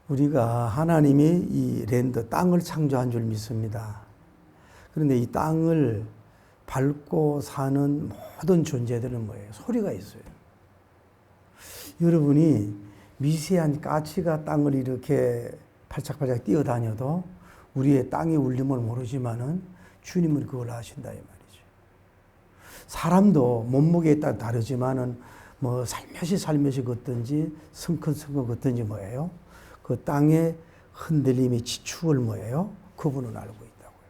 우리가 하나님이 이 랜드, 땅을 창조한 줄 믿습니다. 그런데 이 땅을 밟고 사는 모든 존재들은 뭐예요? 소리가 있어요. 여러분이 미세한 까치가 땅을 이렇게 발짝발짝 뛰어다녀도 우리의 땅의 울림을 모르지만은 주님은 그걸 아신다 이 말이죠. 사람도 몸무게에 따라 다르지만은 뭐 살며시 걷든지 성큰성큰 걷든지 뭐예요? 그 땅의 흔들림이 지축을 뭐예요? 그분은 알고 있다고요.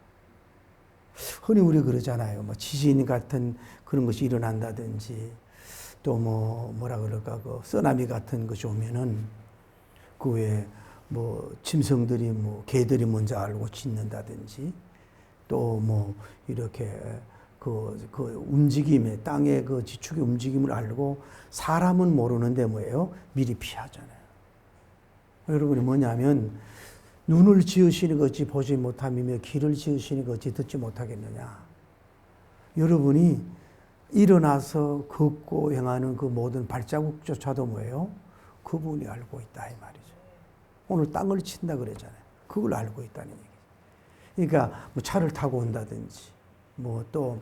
흔히 우리 그러잖아요. 뭐 지진 같은 그런 것이 일어난다든지 또 뭐라 그럴까 그 쓰나미 같은 것이 오면은 그 외에 뭐 짐승들이 뭐 개들이 먼저 알고 짖는다든지 또 뭐 이렇게 그 움직임에 땅의 그 지축의 움직임을 알고 사람은 모르는데 뭐예요? 미리 피하잖아요. 여러분이 뭐냐면 눈을 지으시니 어찌 보지 못함이며 귀를 지으시니 어찌 듣지 못하겠느냐. 여러분이 일어나서 걷고 행하는 그 모든 발자국조차도 뭐예요? 그분이 알고 있다 이 말이죠. 오늘 땅을 친다 그랬잖아요. 그걸 알고 있다는 얘기죠. 그러니까 뭐 차를 타고 온다든지 뭐 또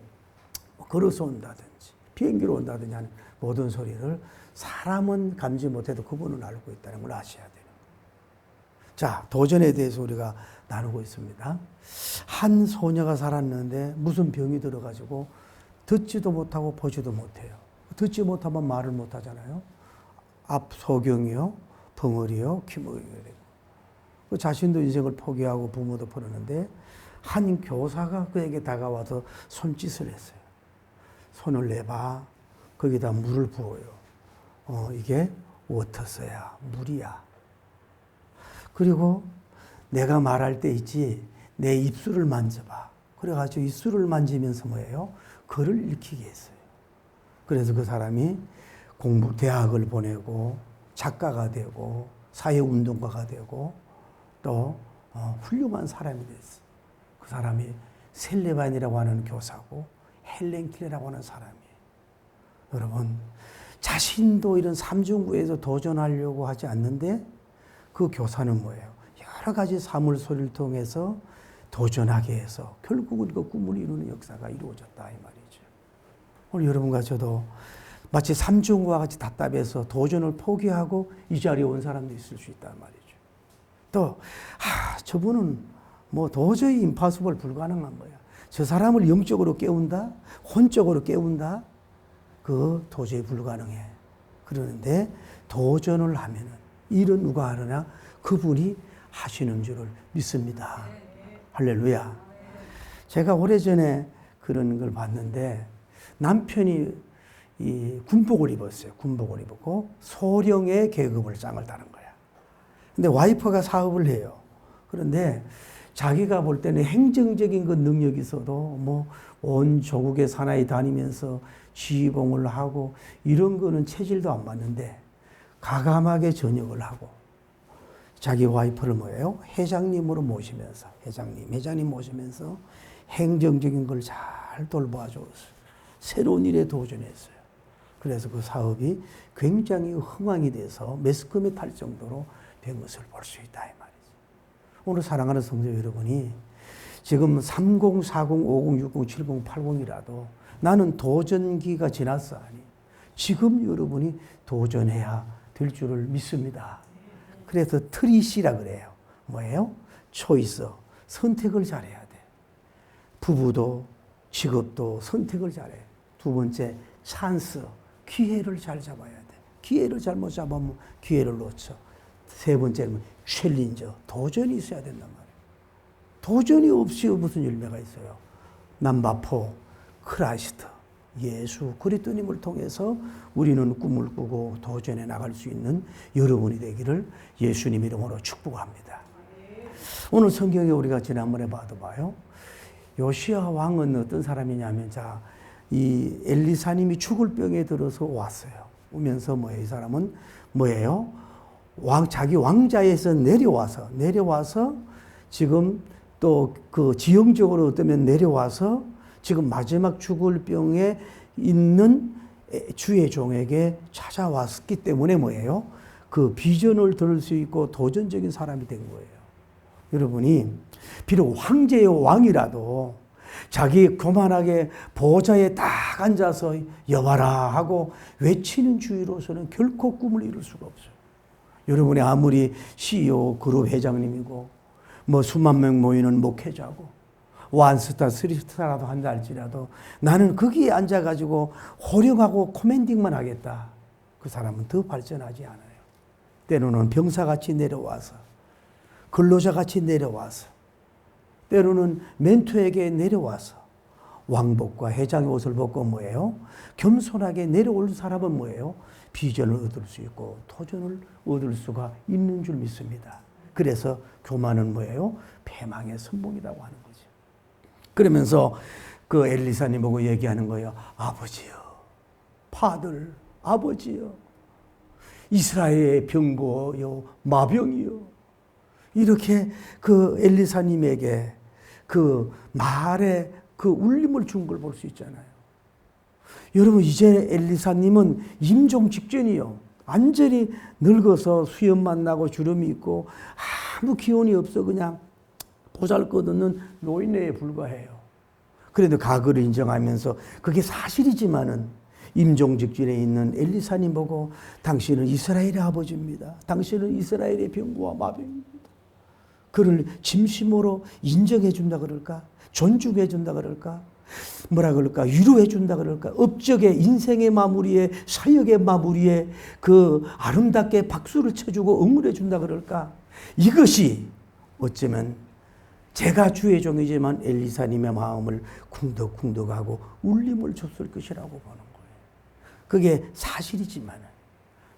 걸어서 온다든지 비행기로 온다든지 하는 모든 소리를 사람은 감지 못해도 그분은 알고 있다는 걸 아셔야 돼요. 자, 도전에 대해서 우리가 나누고 있습니다. 한 소녀가 살았는데 무슨 병이 들어가지고 듣지도 못하고 보지도 못해요. 듣지 못하면 말을 못하잖아요. 앞소경이요, 벙어리요, 귀머리가 되고. 자신도 인생을 포기하고 부모도 버렸는데 한 교사가 그에게 다가와서 손짓을 했어요. 손을 내봐. 거기다 물을 부어요. 이게 워터서야, 물이야. 그리고 내가 말할 때 있지, 내 입술을 만져봐. 그래가지고 입술을 만지면서 뭐예요? 글을 읽히게 했어요. 그래서 그 사람이 대학을 보내고 작가가 되고 사회운동가가 되고 또 훌륭한 사람이 됐어요. 그 사람이 셀레반이라고 하는 교사고 헬렌 켈러라고 하는 사람이에요. 여러분, 자신도 이런 삼중구에서 도전하려고 하지 않는데 그 교사는 뭐예요? 여러 가지 사물 소리를 통해서 도전하게 해서 결국은 그 꿈을 이루는 역사가 이루어졌다 이 말이죠. 오늘 여러분과 저도 마치 삼중구와 같이 답답해서 도전을 포기하고 이 자리에 온 사람도 있을 수 있단 말이죠. 또 저분은 뭐 도저히 임파서블 불가능한 거야. 저 사람을 영적으로 깨운다? 혼적으로 깨운다? 그 도저히 불가능해. 그러는데 도전을 하면은 일은 누가 하느냐? 그분이 하시는 줄을 믿습니다. 할렐루야. 제가 오래전에 그런 걸 봤는데 남편이 이 군복을 입었어요. 군복을 입었고 소령의 계급을 짱을 다는 거야. 근데 와이프가 사업을 해요. 그런데 자기가 볼 때는 행정적인 그 능력이 있어도 뭐 온 조국의 사나이 다니면서 지휘봉을 하고 이런 거는 체질도 안 맞는데 가감하게 전역을 하고 자기 와이프를 뭐예요? 회장님으로 모시면서 회장님 모시면서 행정적인 걸 잘 돌봐줘서 새로운 일에 도전했어요. 그래서 그 사업이 굉장히 흥왕이 돼서 매스컴에 탈 정도로 된 것을 볼 수 있다 이 말이죠. 오늘 사랑하는 성도 여러분이 지금 30, 40, 50, 60, 70, 80이라도 나는 도전기가 지났어 아니. 지금 여러분이 도전해야 될 줄을 믿습니다. 그래서 트리시라 그래요. 뭐예요? 초이스. 선택을 잘해야 돼. 부부도 직업도 선택을 잘해. 두 번째 찬스. 기회를 잘 잡아야 돼. 기회를 잘못 잡으면 기회를 놓쳐. 세 번째는 챌린저. 도전이 있어야 된단 말이에요. 도전이 없이 무슨 열매가 있어요. 남바포, 크라이스트, 예수 그리스도님을 통해서 우리는 꿈을 꾸고 도전해 나갈 수 있는 여러분이 되기를 예수님 이름으로 축복합니다. 오늘 성경에 우리가 지난번에 봐요. 요시야 왕은 어떤 사람이냐면 이 엘리사님이 죽을 병에 들어서 왔어요. 오면서 이 사람은 뭐예요? 자기 왕자에서 내려와서 지금 또 그 지형적으로 어쩌면 내려와서 지금 마지막 죽을 병에 있는 주의 종에게 찾아왔기 때문에 뭐예요? 그 비전을 들을 수 있고 도전적인 사람이 된 거예요. 여러분이 비록 황제의 왕이라도 자기 교만하게 보좌에 딱 앉아서 여봐라 하고 외치는 주의로서는 결코 꿈을 이룰 수가 없어요. 여러분이 아무리 CEO 그룹 회장님이고 뭐 수만 명 모이는 목회자고 원스타, 쓰리스타라도 한다 할지라도 나는 거기에 앉아가지고 호령하고 코맨딩만 하겠다. 그 사람은 더 발전하지 않아요. 때로는 병사같이 내려와서 근로자같이 내려와서 때로는 멘토에게 내려와서 왕복과 회장의 옷을 벗고 뭐예요? 겸손하게 내려올 사람은 뭐예요? 비전을 얻을 수 있고 도전을 얻을 수가 있는 줄 믿습니다. 그래서 교만은 뭐예요? 패망의 선봉이라고 하는 거죠. 그러면서 그 엘리사님 보고 얘기하는 거예요. 아버지요, 파들, 아버지요, 이스라엘의 병고요, 마병이요. 이렇게 그 엘리사님에게 그 말에 그 울림을 준 걸 볼 수 있잖아요. 여러분, 이제 엘리사님은 임종 직전이요. 완전히 늙어서 수염만 나고 주름이 있고 아무 기운이 없어 그냥 보잘것없는 노인네에 불과해요. 그래도 가거를 인정하면서 그게 사실이지만은 임종 직전에 있는 엘리사님 보고 당신은 이스라엘의 아버지입니다. 당신은 이스라엘의 병고와 마병입니다. 그를 진심으로 인정해 준다 그럴까? 존중해 준다 그럴까? 뭐라 그럴까? 위로해 준다 그럴까? 업적의 인생의 마무리에 사역의 마무리에 그 아름답게 박수를 쳐주고 응원해 준다 그럴까? 이것이 어쩌면 제가 주의 종이지만 엘리사님의 마음을 쿵덕쿵덕하고 울림을 줬을 것이라고 보는 거예요. 그게 사실이지만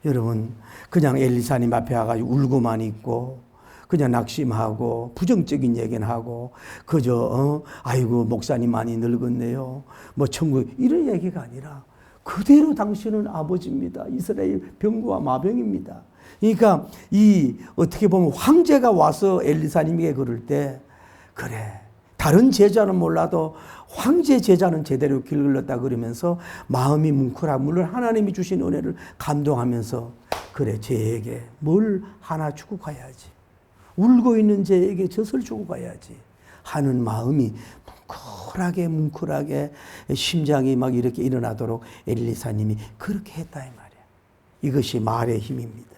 여러분 그냥 엘리사님 앞에 와가지고 울고만 있고 그냥 낙심하고 부정적인 얘기는 하고 그저 아이고 목사님 많이 늙었네요. 뭐 천국 이런 얘기가 아니라 그대로 당신은 아버지입니다. 이스라엘 병고와 마병입니다. 그러니까 이 어떻게 보면 황제가 와서 엘리사님에게 그럴 때 그래 다른 제자는 몰라도 황제 제자는 제대로 길렀다 그러면서 마음이 뭉클하고 물론 하나님이 주신 은혜를 감동하면서 그래 쟤에게 뭘 하나 주고 가야지. 울고 있는 쟤에게 젖을 주고 가야지 하는 마음이 뭉클하게 심장이 막 이렇게 일어나도록 엘리사님이 그렇게 했다 이 말이야. 이것이 말의 힘입니다.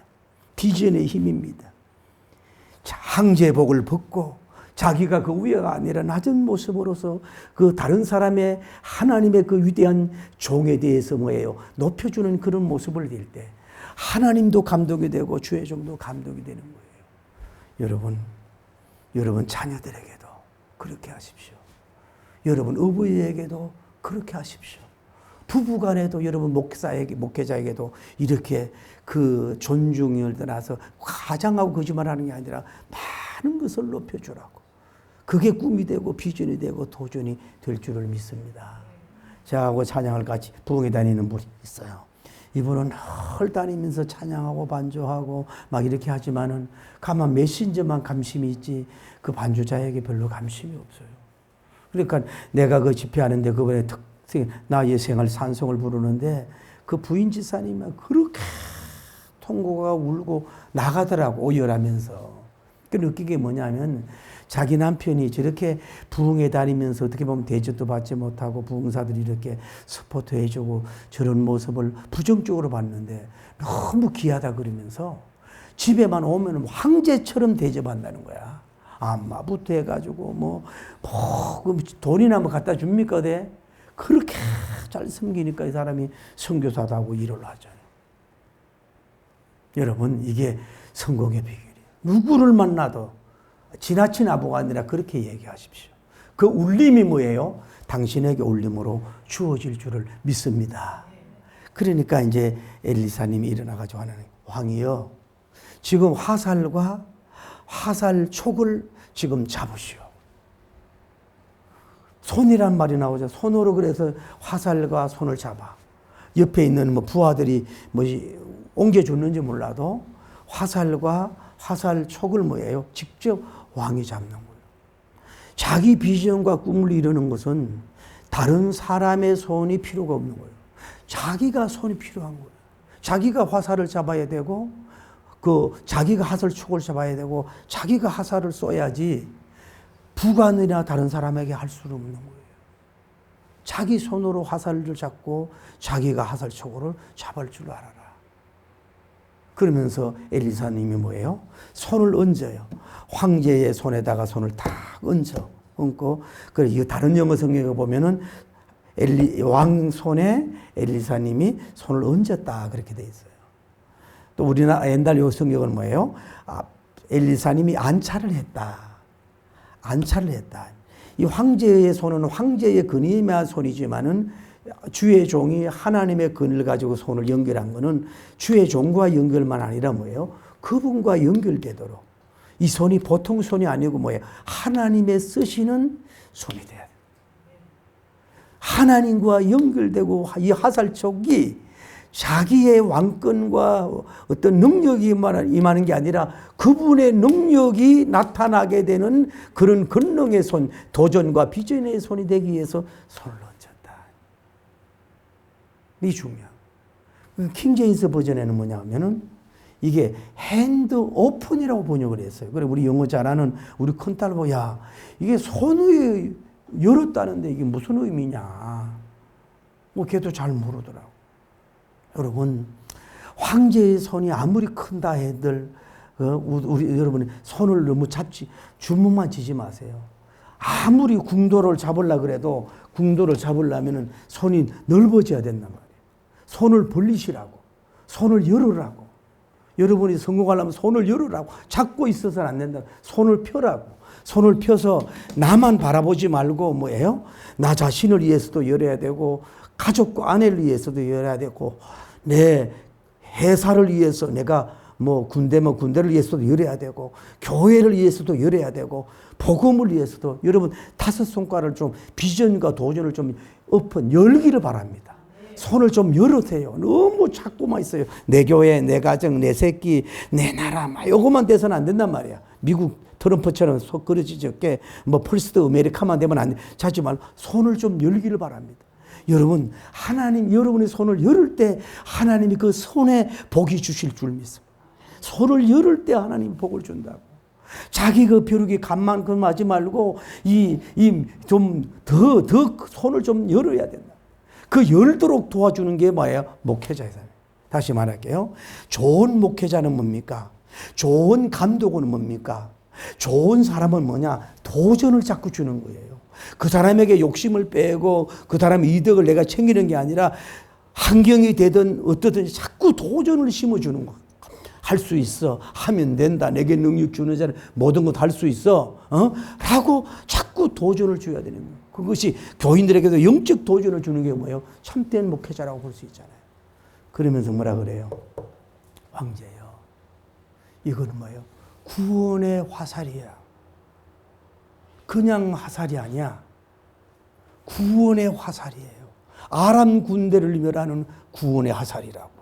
비전의 힘입니다. 황제복을 벗고 자기가 그 위가 아니라 낮은 모습으로서 그 다른 사람의 하나님의 그 위대한 종에 대해서 뭐예요? 높여주는 그런 모습을 낼 때 하나님도 감동이 되고 주의 종도 감동이 되는 거예요. 여러분 자녀들에게도 그렇게 하십시오. 여러분 어부에게도 그렇게 하십시오. 부부간에도 여러분 목회자에게도 이렇게 그 존중을 떠나서 과장하고 거짓말하는 게 아니라 많은 것을 높여주라고. 그게 꿈이 되고 비전이 되고 도전이 될 줄을 믿습니다. 저하고 찬양을 같이 부흥회 다니는 분이 있어요. 이분은 헐 다니면서 찬양하고 반주하고 막 이렇게 하지만은 가만 메신저만 감심이 있지 그 반주자에게 별로 감심이 없어요. 그러니까 내가 그 집회하는데 그분의 특징 나의 생활 산송을 부르는데 그 부인 집사님은 그렇게 통곡하고 울고 나가더라고 오열하면서. 그 느낀 게 뭐냐면 자기 남편이 저렇게 부흥회 다니면서 어떻게 보면 대접도 받지 못하고 부흥사들이 이렇게 서포트 해주고 저런 모습을 부정적으로 봤는데 너무 귀하다 그러면서 집에만 오면 황제처럼 대접한다는 거야. 안마부터 해가지고 뭐 돈이나 뭐 갖다 줍니까? 돼? 그렇게 잘 섬기니까 이 사람이 선교사도 하고 일을 하잖아요. 여러분 이게 성공의 비결이에요. 누구를 만나도 지나친 아부가 아니라 그렇게 얘기하십시오. 그 울림이 뭐예요? 당신에게 울림으로 주어질 줄을 믿습니다. 그러니까 이제 엘리사님이 일어나가지고 하는 왕이여 지금 화살과 화살촉을 지금 잡으시오. 손이란 말이 나오죠. 손으로 그래서 화살과 손을 잡아. 옆에 있는 뭐 부하들이 뭐 옮겨줬는지 몰라도 화살과 화살촉을 뭐예요? 직접 왕이 잡는 거예요. 자기 비전과 꿈을 이루는 것은 다른 사람의 손이 필요가 없는 거예요. 자기가 손이 필요한 거예요. 자기가 화살을 잡아야 되고 그 자기가 화살촉을 잡아야 되고 자기가 화살을 쏘야지 부관이나 다른 사람에게 할 수는 없는 거예요. 자기 손으로 화살을 잡고 자기가 화살촉을 잡을 줄 알아라. 그러면서 엘리사님이 뭐예요? 손을 얹어요. 황제의 손에다가 손을 탁 얹고, 그래, 이 다른 영어 성경에 보면은 왕 손에 엘리사님이 손을 얹었다. 그렇게 돼 있어요. 또 우리나라 옛날 요 성경은 뭐예요? 엘리사님이 안차를 했다. 안차를 했다. 이 황제의 손은 황제의 근임의 손이지만은 주의 종이 하나님의 근을 가지고 손을 연결한 것은 주의 종과 연결만 아니라 뭐예요? 그분과 연결되도록 이 손이 보통 손이 아니고 뭐예요? 하나님의 쓰시는 손이 돼야 돼요. 하나님과 연결되고 이 화살촉이 자기의 왕권과 어떤 능력이 임하는 게 아니라 그분의 능력이 나타나게 되는 그런 권능의 손, 도전과 비전의 손이 되기 위해서 손을 얹었다. 이 중요한. 킹제임스 버전에는 뭐냐 하면은 이게 핸드 오픈이라고 번역을 했어요. 그래 우리 영어 잘하는 우리 큰딸 보고 야 이게 손을 열었다는데 이게 무슨 의미냐. 뭐 걔도 잘 모르더라고. 여러분 황제의 손이 아무리 큰다 해들 우리 여러분 손을 너무 주먹만 쥐지 마세요. 아무리 궁도를 잡으려 그래도 궁도를 잡으려면은 손이 넓어져야 된단 말이에요. 손을 벌리시라고, 손을 열으라고. 여러분이 성공하려면 손을 열으라고. 잡고 있어서는 안 된다. 손을 펴라고. 손을 펴서 나만 바라보지 말고 뭐예요? 나 자신을 위해서도 열어야 되고 가족과 아내를 위해서도 열어야 되고 내 회사를 위해서 내가 뭐 군대면 군대를 위해서도 열어야 되고 교회를 위해서도 열어야 되고 복음을 위해서도 여러분 다섯 손가락을 좀 비전과 도전을 좀 열기를 바랍니다. 손을 좀 열으세요. 너무 잡고만 있어요. 내 교회, 내 가정, 내 새끼, 내 나라 막 요것만 돼서는 안 된단 말이야. 미국 트럼프처럼 속 그러지지 않게 뭐 펄스트 아메리카만 되면 안 돼. 자지 말고 손을 좀 열기를 바랍니다. 여러분 하나님 여러분의 손을 열을 때 하나님이 그 손에 복이 주실 줄 믿습니다. 손을 열을 때 하나님이 복을 준다고. 자기 그 벼룩이 간만큼 하지 말고 좀 더 손을 좀 열어야 된다. 그 열도록 도와주는 게 뭐예요? 목회자예요. 다시 말할게요. 좋은 목회자는 뭡니까? 좋은 감독은 뭡니까? 좋은 사람은 뭐냐? 도전을 자꾸 주는 거예요. 그 사람에게 욕심을 빼고 그 사람의 이득을 내가 챙기는 게 아니라 환경이 되든 어떻든 자꾸 도전을 심어주는 거. 할 수 있어. 하면 된다. 내게 능력 주는 자는 모든 것 할 수 있어. 라고 자꾸 도전을 줘야 되는 거예요. 그것이 교인들에게도 영적 도전을 주는 게 뭐예요? 참된 목회자라고 볼 수 있잖아요. 그러면서 뭐라 그래요? 황제요. 이거는 뭐예요? 구원의 화살이야. 그냥 화살이 아니야. 구원의 화살이에요. 아람 군대를 멸하는 구원의 화살이라고.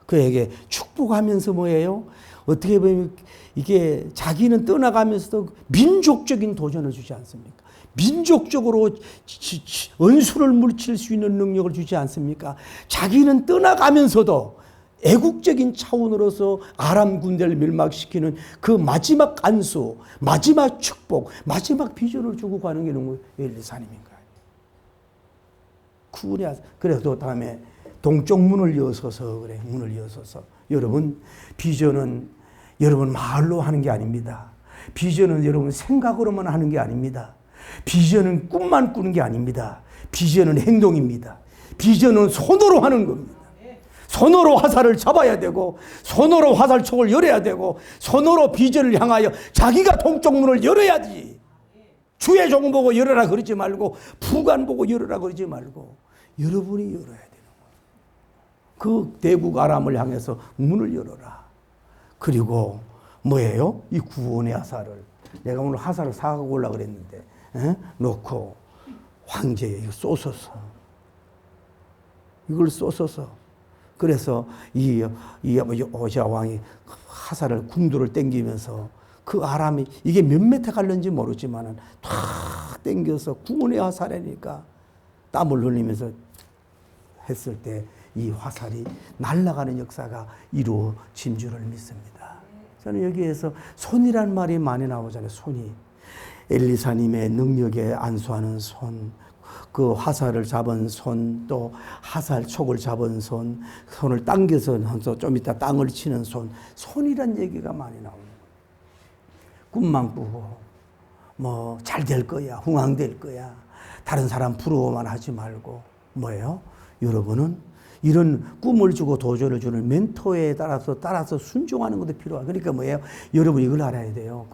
그에게 축복하면서 뭐예요? 어떻게 보면 이게 자기는 떠나가면서도 민족적인 도전을 주지 않습니까? 민족적으로 원수를 물칠 수 있는 능력을 주지 않습니까? 자기는 떠나가면서도 애국적인 차원으로서 아람 군대를 멸망시키는 그 마지막 안수, 마지막 축복, 마지막 비전을 주고 가는 게 누구? 엘리사님인가? 그래서 다음에 동쪽 문을 여서서 그래. 문을 여서서. 여러분 비전은 여러분 말로 하는 게 아닙니다. 비전은 여러분 생각으로만 하는 게 아닙니다. 비전은 꿈만 꾸는 게 아닙니다. 비전은 행동입니다. 비전은 손으로 하는 겁니다. 손으로 화살을 잡아야 되고 손으로 화살촉을 열어야 되고 손으로 비전을 향하여 자기가 동쪽 문을 열어야지. 주의 종 보고 열어라 그러지 말고 부관 보고 열어라 그러지 말고 여러분이 열어야 돼요. 그 대국 아람을 향해서 문을 열어라. 그리고 뭐예요? 이 구원의 화살을 내가 오늘 화살을 사가고 오려고 그랬는데 놓고 황제에 쏘소서. 이걸 쏘소서. 그래서 이 오시아 왕이 화살을 궁두를 땡기면서 그 아람이 이게 몇 메타 갈는지 모르지만은 탁 땡겨서 구원의 화살이니까 땀을 흘리면서 했을 때 이 화살이 날아가는 역사가 이루어진 줄을 믿습니다. 저는 여기에서 손이란 말이 많이 나오잖아요. 손이. 엘리사님의 능력에 안수하는 손, 그 화살을 잡은 손, 또 화살 촉을 잡은 손, 손을 당겨서 좀 이따 땅을 치는 손, 손이란 얘기가 많이 나옵니다. 꿈만 꾸고 뭐 잘 될 거야, 흥황될 거야, 다른 사람 부러워만 하지 말고 뭐예요? 여러분은 이런 꿈을 주고 도전을 주는 멘토에 따라서 순종하는 것도 필요하고, 그러니까 뭐예요? 여러분 이걸 알아야 돼요.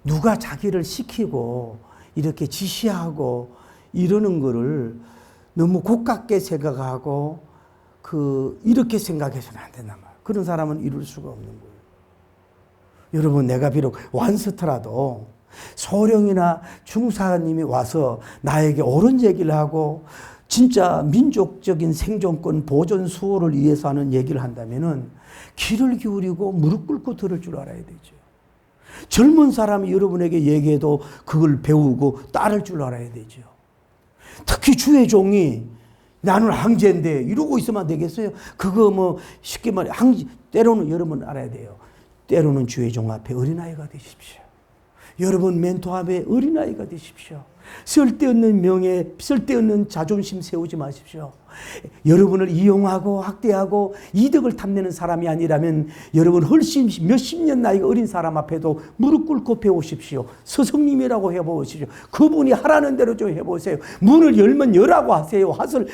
누가 자기를 시키고 이렇게 지시하고 이러는 거를 너무 고깝게 생각하고 이렇게 생각해서는 안 된단 말이에요. 그런 사람은 이룰 수가 없는 거예요. 여러분, 내가 비록 완스터라도 소령이나 중사님이 와서 나에게 옳은 얘기를 하고 진짜 민족적인 생존권 보존 수호를 위해서 하는 얘기를 한다면은 귀를 기울이고 무릎 꿇고 들을 줄 알아야 되죠. 젊은 사람이 여러분에게 얘기해도 그걸 배우고 따를 줄 알아야 되죠. 특히 주의 종이 나는 황제인데 이러고 있으면 안 되겠어요? 그거 뭐 쉽게 말해 때로는 여러분 알아야 돼요. 때로는 주의 종 앞에 어린아이가 되십시오. 여러분 멘토 앞에 어린아이가 되십시오. 쓸데없는 명예, 쓸데없는 자존심 세우지 마십시오. 여러분을 이용하고 학대하고 이득을 탐내는 사람이 아니라면 여러분 훨씬 몇십 년 나이가 어린 사람 앞에도 무릎 꿇고 배우십시오. 스승님이라고 해보십시오. 그분이 하라는 대로 좀 해보세요. 문을 열면 열라고 하세요. 핫을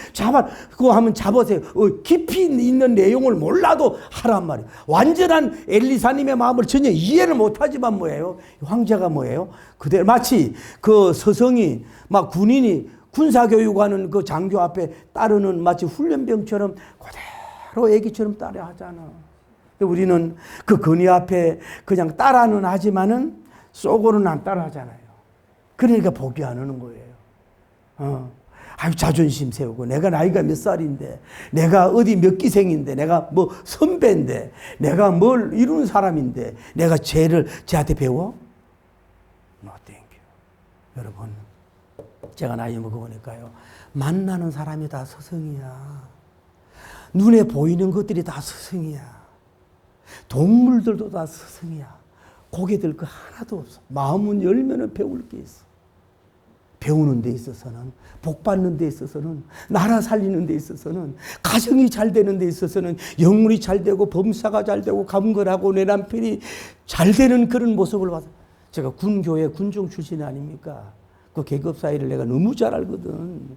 그거 하면 잡으세요. 깊이 있는 내용을 몰라도 하란 말이에요. 완전한 엘리사님의 마음을 전혀 이해를 못하지만 뭐예요? 황제가 뭐예요? 그대로 마치 그 서성이 막 군인이 군사교육하는 그 장교 앞에 따르는 마치 훈련병처럼 그대로 애기처럼 따라 하잖아. 우리는 그 건의 앞에 그냥 따라는 하지만은 속으로는 안 따라 하잖아요. 그러니까 복이 안 오는 거예요. 자존심 세우고 내가 나이가 몇 살인데, 내가 어디 몇 기생인데, 내가 뭐 선배인데, 내가 뭘 이루는 사람인데, 내가 쟤한테 배워? No, thank you. 여러분. 제가 나이 먹어보니까요, 만나는 사람이 다 스승이야. 눈에 보이는 것들이 다 스승이야. 동물들도 다 스승이야. 고개 들 거 하나도 없어. 마음은 열면은 배울 게 있어. 배우는 데 있어서는, 복 받는 데 있어서는, 나라 살리는 데 있어서는, 가정이 잘 되는 데 있어서는, 영물이 잘 되고 범사가 잘 되고 감건하고 내 남편이 잘 되는 그런 모습을 봐서, 제가 군교회 군중 출신이 아닙니까? 그 계급 사이를 내가 너무 잘 알거든.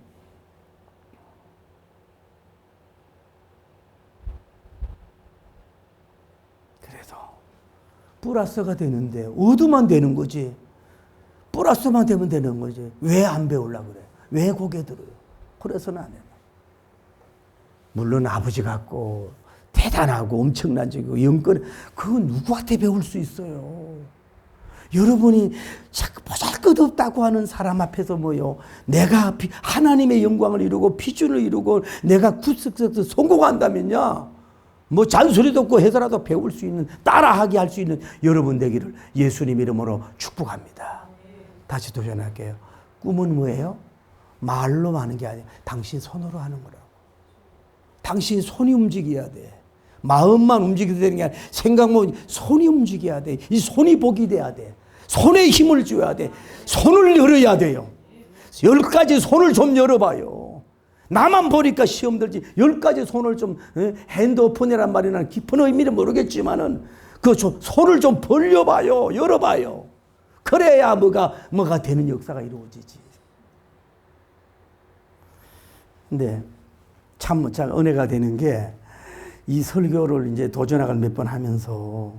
그래서 플러스가 되는데 어두만 되는 거지. 플러스만 되면 되는 거지. 왜 안 배우려고 그래? 왜 고개 들어요? 그래서는 안 해요. 물론 아버지 같고 대단하고 엄청난 적이고 영권, 그건 누구한테 배울 수 있어요? 여러분이 자꾸 보잘것없다고 하는 사람 앞에서 뭐요? 내가 하나님의 영광을 이루고 비준을 이루고 내가 구석에서 성공한다면요, 뭐 잔소리도 없고 해서라도 배울 수 있는, 따라하게 할 수 있는 여러분 되기를 예수님 이름으로 축복합니다. 다시 도전할게요. 꿈은 뭐예요? 말로 하는 게 아니에요. 당신 손으로 하는 거라고. 당신 손이 움직여야 돼. 마음만 움직여야 되는 게 아니라 생각만, 손이 움직여야 돼. 이 손이 복이 돼야 돼. 손에 힘을 줘야 돼. 손을 열어야 돼요. 10가지 손을 좀 열어봐요. 나만 보니까 시험 들지 10가지 손을 좀, 핸드오픈이란 말이나 깊은 의미는 모르겠지만은 그 손을 좀 벌려봐요. 열어봐요. 그래야 뭐가 되는 역사가 이루어지지. 근데 참 은혜가 되는 게, 이 설교를 이제 도전학을 몇 번 하면서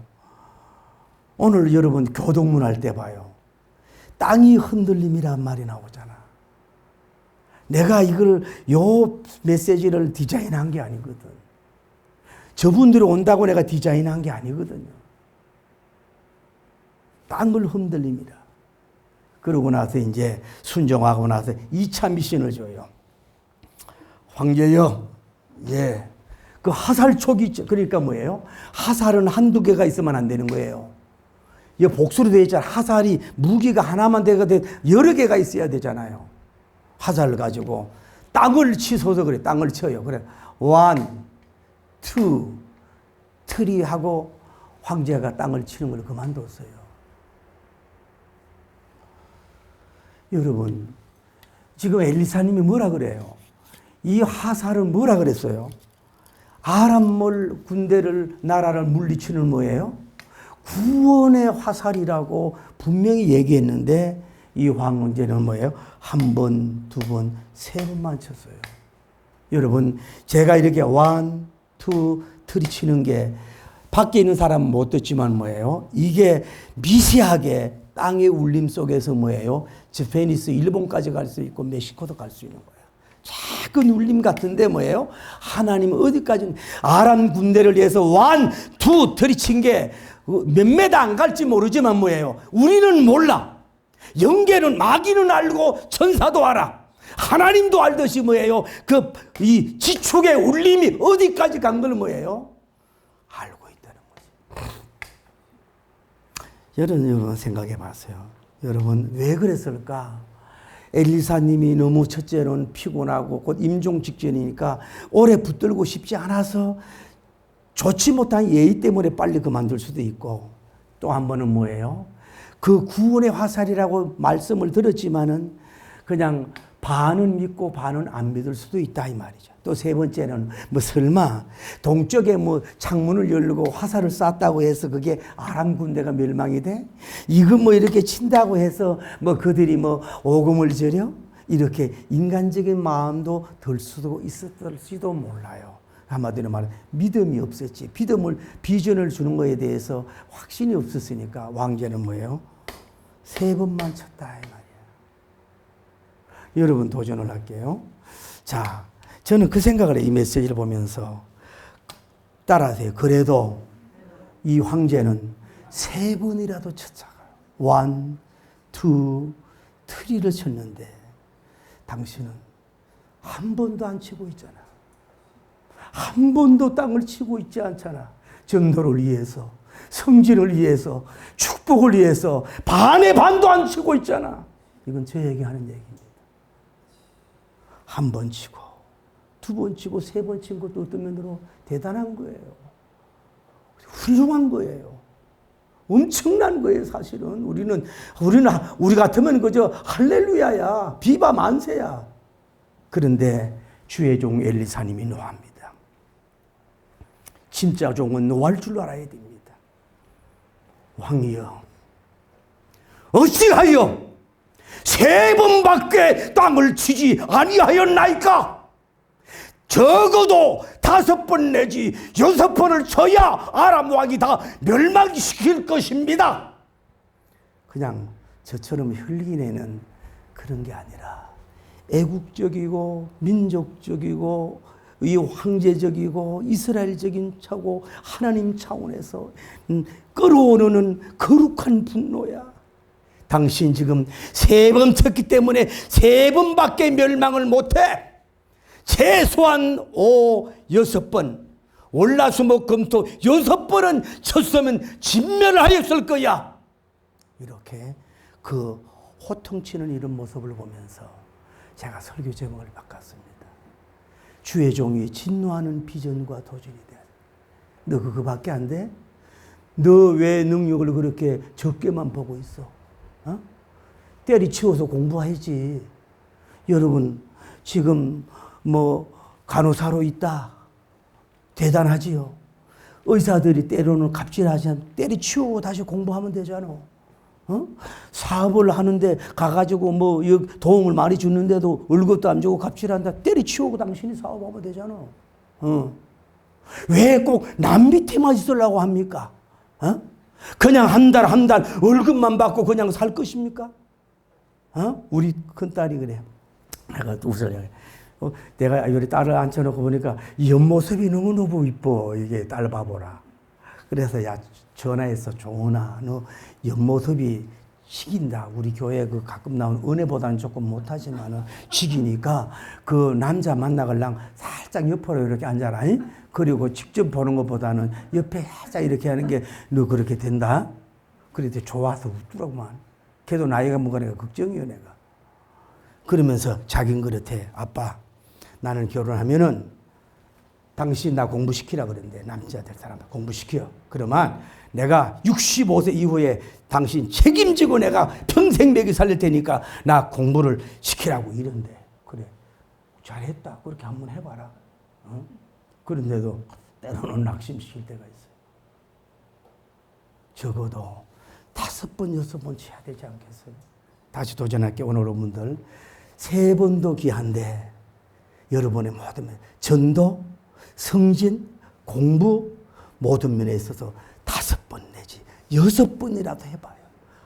오늘 여러분 교동문 할 때 봐요. 땅이 흔들림이란 말이 나오잖아. 내가 요 메시지를 디자인한 게 아니거든. 저분들이 온다고 내가 디자인한 게 아니거든요. 땅을 흔들림이라. 그러고 나서 이제 순종하고 나서 2차 미션을 줘요. 황제여, 그 화살촉이 있죠. 그러니까 뭐예요? 화살은 한두 개가 있으면 안 되는 거예요. 이 복수로 되어 있잖아요. 화살이 무기가 하나만 되거든 여러 개가 있어야 되잖아요. 화살을 가지고 땅을 치소서 그래. 땅을 쳐요. 그래. 1, 2, 3 하고 황제가 땅을 치는 걸 그만뒀어요. 여러분, 지금 엘리사님이 뭐라 그래요? 이 화살은 뭐라 그랬어요? 아람몰 군대를, 나라를 물리치는 뭐예요? 구원의 화살이라고 분명히 얘기했는데 이 황제는 뭐예요? 한 번, 두 번, 세 번만 쳤어요. 여러분, 제가 이렇게 원, 투, 트리 치는 게 밖에 있는 사람은 못 듣지만 뭐예요? 이게 미세하게 땅의 울림 속에서 뭐예요? 스페니스, 일본까지 갈 수 있고 멕시코도 갈 수 있는 거예요. 작은 울림 같은데 뭐예요? 하나님은 어디까지 아람 군대를 위해서 원, 투, 들이친 게 몇 메다 안 갈지 모르지만 뭐예요? 우리는 몰라. 영계는 마귀는 알고 천사도 알아. 하나님도 알듯이 뭐예요? 이 지축의 울림이 어디까지 간 걸 뭐예요? 알고 있다는 거죠. 여러분 생각해 봤어요. 여러분 왜 그랬을까? 엘리사님이 너무 첫째는 피곤하고 곧 임종 직전이니까 오래 붙들고 싶지 않아서 좋지 못한 예의 때문에 빨리 그만둘 수도 있고, 또 한 번은 뭐예요? 그 구원의 화살이라고 말씀을 들었지만은 그냥 반은 믿고 반은 안 믿을 수도 있다 이 말이죠. 또 세 번째는 뭐 설마 동쪽에 뭐 창문을 열고 화살을 쐈다고 해서 그게 아람 군대가 멸망이 돼? 이거 뭐 이렇게 친다고 해서 뭐 그들이 뭐 오금을 저려? 이렇게 인간적인 마음도 들 수도 있었을지도 몰라요. 한마디로 말하면 믿음이 없었지. 비전을 주는 거에 대해서 확신이 없었으니까 왕제는 뭐예요? 세 번만 쳤다 이 말이에요. 여러분 도전을 할게요. 자, 저는 그 생각을 이 메시지를 보면서 따라하세요. 그래도 이 황제는 세 번이라도 쳤잖아요. 원, 투, 트리를 쳤는데 당신은 한 번도 안 치고 있잖아. 한 번도 땅을 치고 있지 않잖아. 전도를 위해서, 성진을 위해서, 축복을 위해서 반의 반도 안 치고 있잖아. 이건 저 얘기하는 얘기입니다. 한 번 치고, 두 번 치고, 세 번 친 것도 어떤 면으로 대단한 거예요. 훌륭한 거예요. 엄청난 거예요, 사실은. 우리 같으면 그저 할렐루야야, 비바 만세야. 그런데 주의 종 엘리사님이 노합니다. 진짜 종은 노할 줄 알아야 됩니다. 왕이여, 어찌하여 세 번밖에 땅을 치지 아니하였나이까? 적어도 5번 내지 6번을 쳐야 아람 왕이 다 멸망시킬 것입니다. 그냥 저처럼 흘리내는 그런 게 아니라 애국적이고 민족적이고 이 황제적이고 이스라엘적인 차고 하나님 차원에서 끌어오르는 거룩한 분노야. 당신 지금 3번 쳤기 때문에 3번밖에 멸망을 못해. 최소한 6번 월화수목금토 6번은 쳤으면 진멸을 하였을 거야. 이렇게 그 호통치는 이런 모습을 보면서 제가 설교 제목을 바꿨습니다. 주의 종이 진노하는 비전과 도전이 돼야 돼. 너 그거밖에 안 돼? 너 왜 능력을 그렇게 적게만 보고 있어? 어? 때리치워서 공부해야지. 여러분 지금 뭐 간호사로 있다. 대단하지요. 의사들이 때로는 갑질하지 않고 때리치우고 다시 공부하면 되잖아. 어? 사업을 하는데 가가지고 뭐 도움을 많이 주는데도 월급도 안 주고 갑질한다. 때리치우고 당신이 사업하면 되잖아. 어? 왜 꼭 남 밑에만 있으려고 합니까? 어? 그냥 한 달 월급만 받고 그냥 살 것입니까? 어? 우리 큰딸이 그래. 내가 웃으려. 내가 우리 딸을 앉혀놓고 보니까 옆모습이 너무너무 이뻐. 이게 딸 봐보라. 그래서 야 전화해서 조은아 너 옆모습이 식인다. 우리 교회 그 가끔 나오는 은혜보다는 조금 못하지만은 식이니까 그 남자 만나걸랑 살짝 옆으로 이렇게 앉아라. 그리고 직접 보는 것보다는 옆에 살짝 이렇게 하는 게 너 그렇게 된다. 그래도 좋아서 웃더라고만. 걔도 나이가 먹으니까 걱정이요 내가. 그러면서 자긴 그렇대. 아빠 나는 결혼하면은 당신 나 공부시키라 그랬는데 남자 될 사람 공부시켜. 그러면 내가 65세 이후에 당신 책임지고 내가 평생 먹이 살릴 테니까 나 공부를 시키라고 이런데. 그래 잘했다. 그렇게 한번 해봐라. 어? 그런데도 때로는 낙심시킬 때가 있어요. 적어도 5번, 6번 쳐야 되지 않겠어요? 다시 도전할게요. 오늘 여러분들 3번도 귀한데 여러분의 모든 전도, 승진, 공부 모든 면에 있어서 5번 내지 6번이라도 해봐요.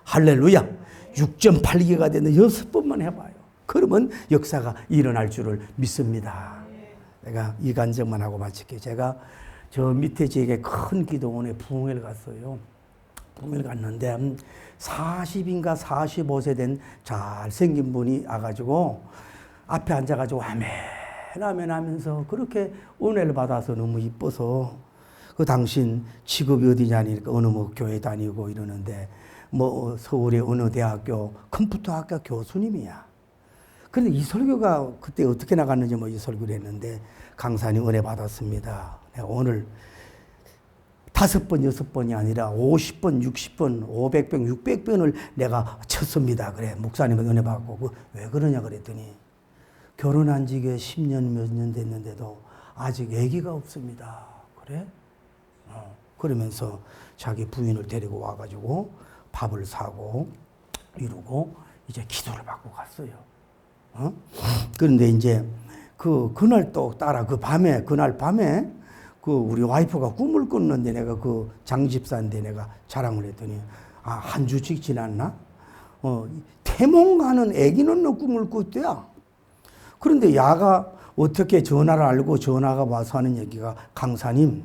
할렐루야. 6.8기가 되는 6번만 해봐요. 그러면 역사가 일어날 줄을 믿습니다. 내가 이 간증만 하고 마칠게요. 제가 저 밑에 지역에 큰 기도원에 부흥회를 갔어요. 부흥회를 갔는데 40인가 45세 된 잘생긴 분이 와가지고 앞에 앉아가지고 아멘 하면서 그렇게 은혜를 받아서 너무 이뻐서 그 당신 직업이 어디냐니까 어느 뭐 교회 다니고 이러는데 뭐 서울의 어느 대학교 컴퓨터학과 교수님이야. 그런데 이 설교가 그때 어떻게 나갔는지 뭐 이 설교를 했는데 강사님 은혜 받았습니다. 내가 오늘 5번, 6번이 아니라 50번, 60번, 500번, 600번을 내가 쳤습니다. 그래, 목사님은 은혜 받고. 왜 그러냐 그랬더니 결혼한 지 10년 몇 년 됐는데도 아직 아기가 없습니다. 그래? 그러면서 자기 부인을 데리고 와가지고 밥을 사고 이러고 이제 기도를 받고 갔어요. 그런데 이제 그날 또 따라 그날 밤에 우리 와이프가 꿈을 꿨는데 내가 장집사인데 내가 자랑을 했더니 한 주씩 지났나? 태몽 가는 아기 낳는 꿈을 꿨대요. 그런데 야가 어떻게 전화를 알고 전화가 와서 하는 얘기가 강사님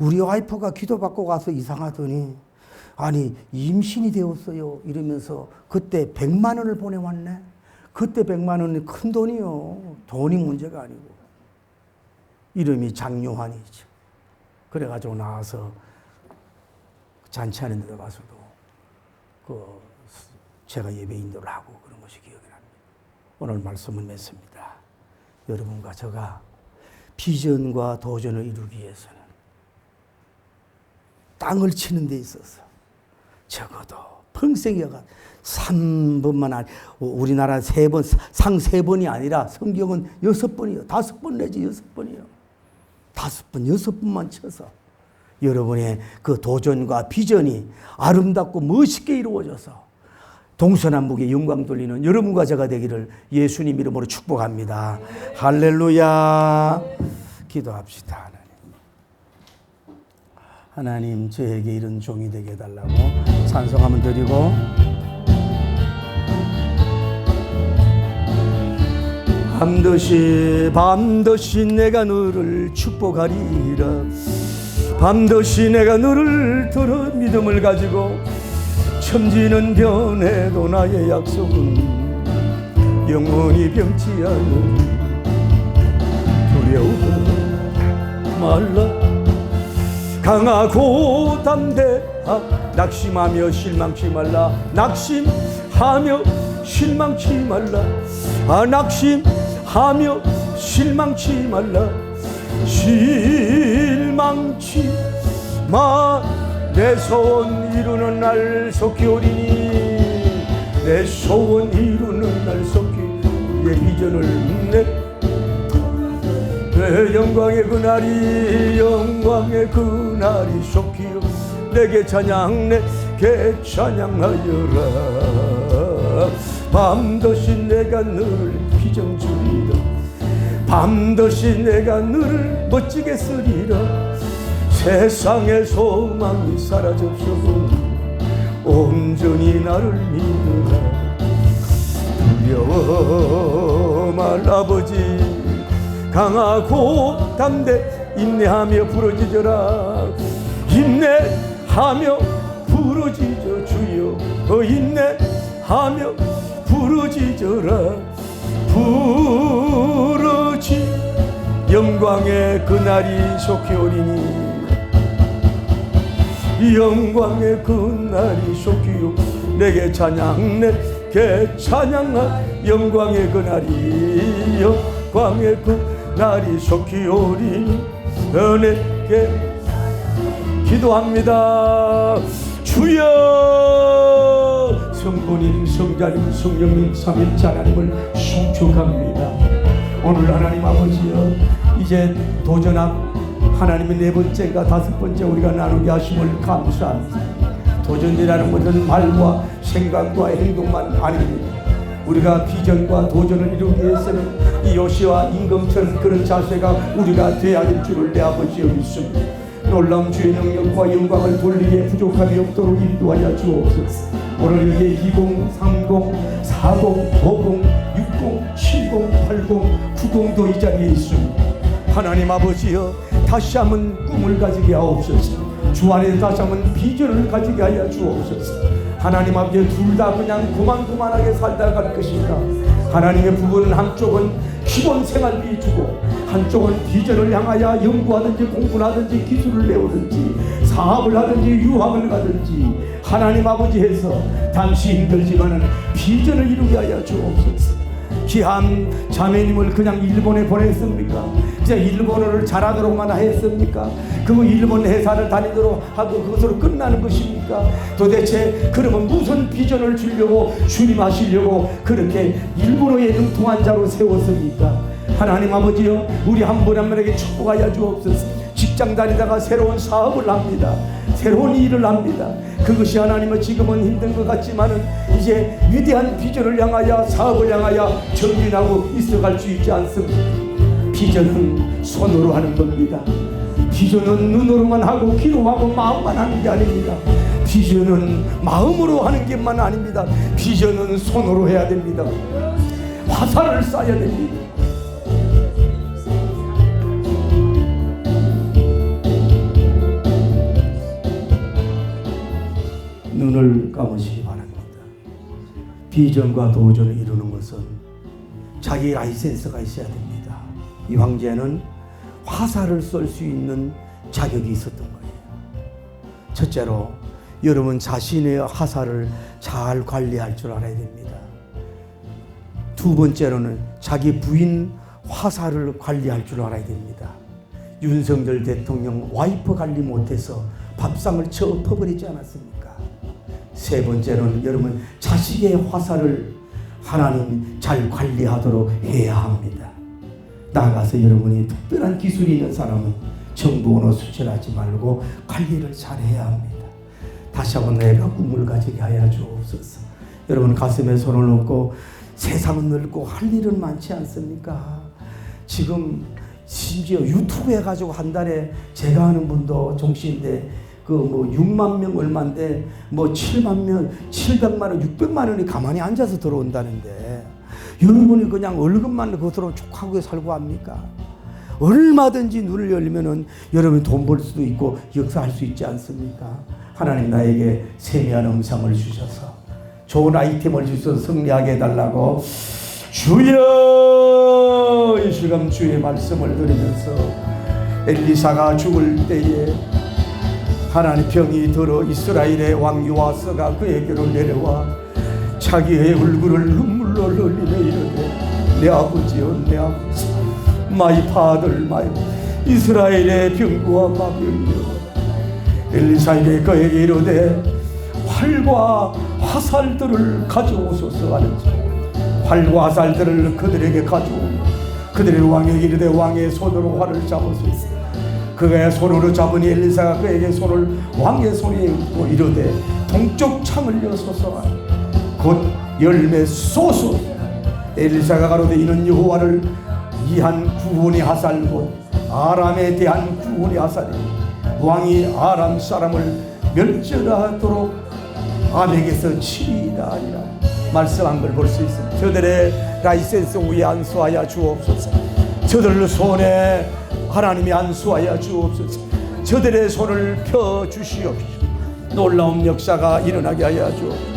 우리 와이프가 기도받고 가서 이상하더니 아니 임신이 되었어요 이러면서 그때 100만 원을 보내왔네. 그때 100만 원이 큰 돈이요. 돈이 문제가 아니고. 이름이 장요한이죠. 그래가지고 나와서 잔치하는 데도 가서도 제가 예배 인도를 하고 그런 것이 기억이 납니다. 오늘 말씀을 맺습니다. 여러분과 제가 비전과 도전을 이루기 위해서는 땅을 치는 데 있어서 적어도 평생이가 3번만 우리나라 3번, 상 3번이 아니라 성경은 6번이요. 5번 내지 6번이요. 5번, 6번만 쳐서 여러분의 그 도전과 비전이 아름답고 멋있게 이루어져서 동서남북에 영광 돌리는 여러분과 제가 되기를 예수님 이름으로 축복합니다. 할렐루야. 기도합시다. 하나님 저에게 이런 종이 되게 해달라고 찬송하면 드리고 밤도시 내가 너를 축복하리라. 밤도시 내가 너를 들어 믿음을 가지고 천지는 변해도 나의 약속은 영원히 변치 않는 두려워 말라. 강하고 담대하 낙심하며 실망치 말라. 낙심하며 실망치 말라. 낙심하며 실망치 말라. 실망치 마. 내 소원 이루는 날 속히 오리니. 내 소원 이루는 날 속히 우리의 비전을 내 영광의 그날이 영광의 그날이 속히요. 내게 찬양 내게 찬양하여라. 밤도시 내가 너를 비전 주리라. 밤도시 내가 너를 멋지게 쓰리라. 세상의 소망이 사라졌어도 온전히 나를 믿으라. 두려워 말 아버지. 강하고 담대 인내하며 부르짖어라. 인내하며 부르짖어 주여. 인내하며 부르짖어라. 부르짖 영광의 그날이 속히 오리니. 영광의 그날이 속히요. 내게 찬양 내게 찬양하. 영광의 그날이 영광의 그날이 속히 오리니. 은혜께 기도합니다. 주여, 성부님, 성자님, 성령님 삼일체 하나님을 송축합니다. 오늘 하나님 아버지여, 이제 도전함 하나님의 네 번째가 다섯 번째 우리가 나누게 하심을 감사합니다. 도전이라는 것은 말과 생각과 행동만 아닙니다. 우리가 비전과 도전을 이루기 위해서는 이 요시와 임금처럼 그런 자세가 우리가 되어야 될 줄을 내 아버지여 믿습니다. 놀라운 주의 능력과 영광을 돌리기에 부족함이 없도록 인도하여 주옵소서. 오늘 여기에 20, 30, 40, 50, 60, 70, 80, 90도 이 자리에 있습니다. 하나님 아버지여, 다시 한번 꿈을 가지게 하옵소서. 주 안에 다시 한번 비전을 가지게 하여 주옵소서. 하나님 아버지, 둘 다 그냥 고만고만하게 살다 갈 것인가? 하나님의 부부는 한쪽은 기본 생활비 주고 한쪽은 비전을 향하여 연구하든지 공부를 하든지 기술을 배우든지 사업을 하든지 유학을 가든지 하나님 아버지 해서 잠시 힘들지만은 비전을 이루게 하여 주옵소서. 귀한 자매님을 그냥 일본에 보냈습니까? 그냥 일본어를 잘하도록만 했습니까? 그 일본 회사를 다니도록 하고 그것으로 끝나는 것입니까? 도대체 그러면 무슨 비전을 주려고 주님 하시려고 그렇게 일본어에 능통한 자로 세웠습니까? 하나님 아버지여, 우리 한 분 한 분에게 축복하여 주옵소서. 직장 다니다가 새로운 사업을 합니다. 새로운 일을 합니다. 그것이 하나님은 지금은 힘든 것 같지만은 이제 위대한 비전을 향하여 사업을 향하여 전진하고 있어갈 수 있지 않습니까? 비전은 손으로 하는 겁니다. 비전은 눈으로만 하고 귀로 하고 마음만 하는 게 아닙니다. 비전은 마음으로 하는 게만 아닙니다. 비전은 손으로 해야 됩니다. 화살을 쏴야 됩니다. 눈을 감으시기 바랍니다. 비전과 도전을 이루는 것은 자기 라이센스가 있어야 됩니다. 이 황제는 화살을 쏠 수 있는 자격이 있었던 거예요. 첫째로, 여러분 자신의 화살을 잘 관리할 줄 알아야 됩니다. 두 번째로는 자기 부인 화살을 관리할 줄 알아야 됩니다. 윤석열 대통령 와이프 관리 못해서 밥상을 쳐 엎어버리지 않았습니까? 세 번째로는 여러분 자식의 화살을 하나님 잘 관리하도록 해야 합니다. 나아가서 여러분이 특별한 기술이 있는 사람은 정보원호 수출하지 말고 관리를 잘 해야 합니다. 다시 한번 내가 꿈을 가지게 하여 주옵소서. 여러분 가슴에 손을 얹고, 세상은 넓고 할 일은 많지 않습니까? 지금 심지어 유튜브 해가지고 한 달에 제가 아는 분도 종씨인데 그 뭐 6만 명 얼마인데 뭐 7만 명, 700만 원, 600만 원이 가만히 앉아서 들어온다는데 여러분이 그냥 월급만 그것으로 족하게 살고 합니까? 얼마든지 눈을 열면은 여러분이 돈 벌 수도 있고 역사할 수 있지 않습니까? 하나님 나에게 세미한 음성을 주셔서 좋은 아이템을 주셔서 승리하게 해달라고 주여, 이 시간 주의 말씀을 드리면서 엘리사가 죽을 때에 하나님 병이 들어 이스라엘의 왕 요아스가 그에게로 내려와 자기의 얼굴을 눈물로 흘리며 이르되, 내 아버지여, 내 아버지, my father, my 이스라엘의 병과 마병이여. 엘리사에게 그에게 이르되, 활과 화살들을 가져오소서 하는지 활과 화살들을 그들에게 가져오며 그들의 왕에게 이르되, 왕의 손으로 활을 잡으소서. 그의 손으로 잡으니 엘리사가 그에게 손을 왕의 손에 얹고 이르되, 동쪽 창을 여소서 곧 열매 쏘소서. 엘리사가 가로되, 이는 여호와를 위한 구원의 화살 곧 아람에 대한 구원의 화살이니 왕이 아람 사람을 멸절하도록 암에게서 치리이다 하니라. 말씀한 걸 볼 수 있습니다. 저들의 라이센스 위에 안수하여 주옵소서. 저들 손에 하나님이 안수하여 주옵소서. 저들의 손을 펴 주시옵소서. 놀라운 역사가 일어나게 하여 주옵소서.